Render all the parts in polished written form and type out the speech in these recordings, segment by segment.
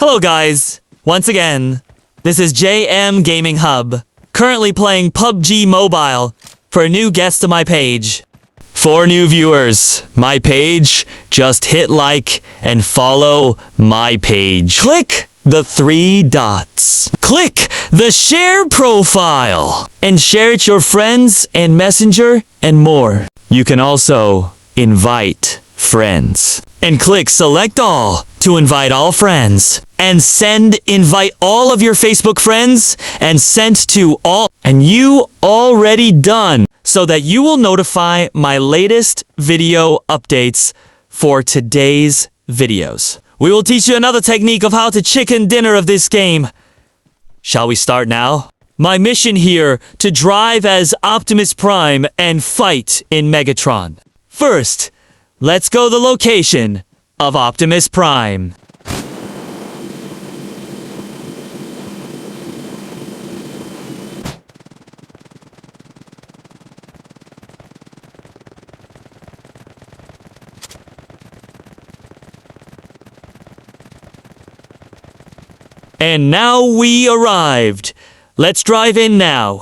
Hello guys, once again, this is JM Gaming Hub, currently playing PUBG Mobile for a new guest to my page. For new viewers, my page, just hit like and follow my page. Click the 3 dots. Click the share profile and share it to your friends and messenger and more. You can also invite friends and click select all to invite all friends and invite all of your Facebook friends and send to all, and you already done, so that you will notify my latest video updates for today's videos. We will teach you another technique of how to chicken dinner of this game. Shall we start now? My mission here to drive as Optimus Prime and fight in Megatron. First, let's go to the location of Optimus Prime. And now we arrived. Let's drive in now.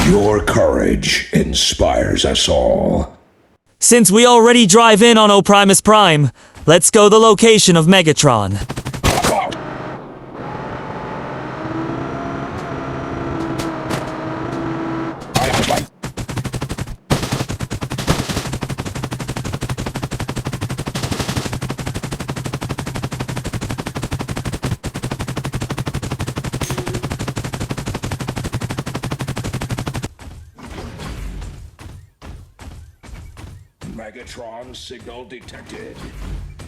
Your courage inspires us all. Since we already drive in on Optimus Prime, let's go to the location of Megatron. Megatron signal detected.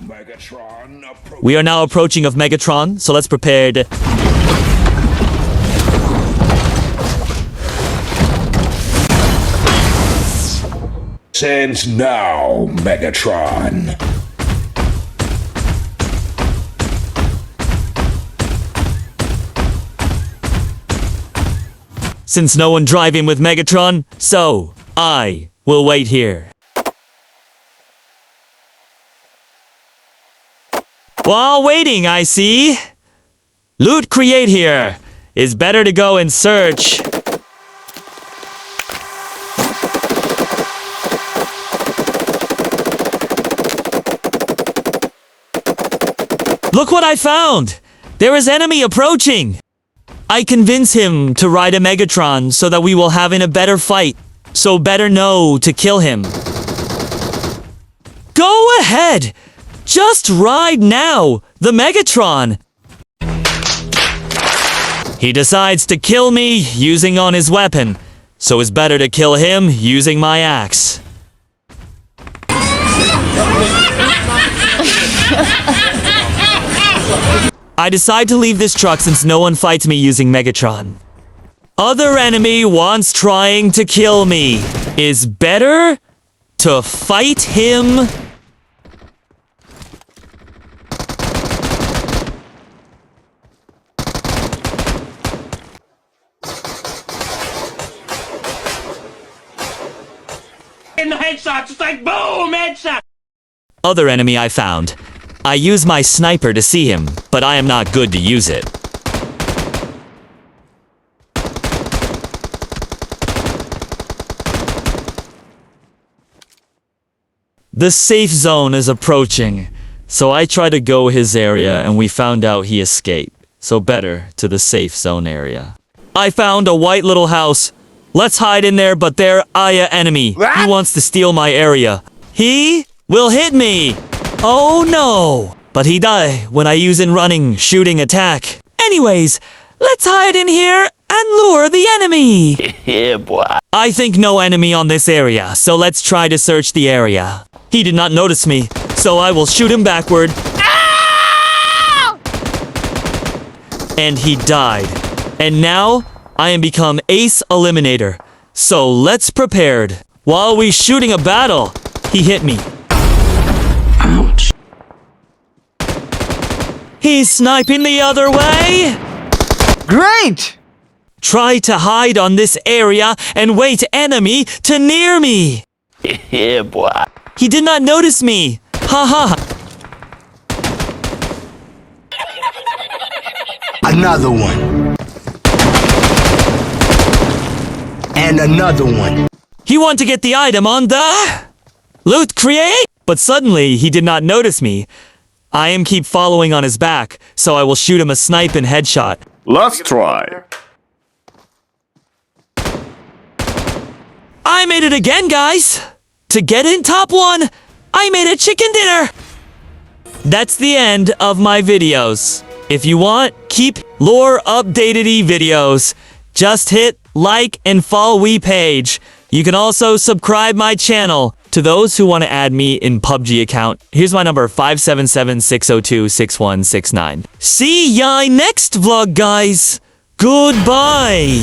Megatron approaching. We are now approaching of Megatron, so let's prepare to... Sense now, Megatron. Since no one driving with Megatron, so I will wait here. While waiting, I see. Loot create here. It's better to go and search. Look what I found! There is enemy approaching! I convince him to ride a Megatron so that we will have in a better fight. So better know to kill him. Go ahead! Just ride now! The Megatron! He decides to kill me using on his weapon, so it's better to kill him using my axe. I decide to leave this truck since no one fights me using Megatron. Other enemy wants trying to kill me. Is better to fight him. In the headshot, just like boom, headshot. Other enemy I found. I use my sniper to see him, but I am not good to use it. The safe zone is approaching, so I try to go his area and we found out he escaped, so better to the safe zone area. I found a white little house. Let's hide in there, but there Aya enemy. He wants to steal my area. He will hit me. Oh no. But he die when I use in running, shooting attack. Anyways, let's hide in here and lure the enemy. Yeah, boy. I think no enemy on this area, so let's try to search the area. He did not notice me, so I will shoot him backward. Ow! And he died. And now, I am become Ace Eliminator. So let's prepared. While we shooting a battle, he hit me. Ouch. He's sniping the other way. Great! Try to hide on this area and wait enemy to near me. Yeah, boy. He did not notice me. Ha ha. Another one. And another one. He wanted to get the item on the loot create, but suddenly he did not notice me. I am keep following on his back, so I will shoot him a snipe and headshot. Let's try. I made it again, guys! To get in top one, I made a chicken dinner! That's the end of my videos. If you want, keep lore updated videos. Just hit like and follow we page. You can also subscribe my channel. To those who want to add me in PUBG account, here's my number 577-602-6169. See ya next vlog, guys. Goodbye.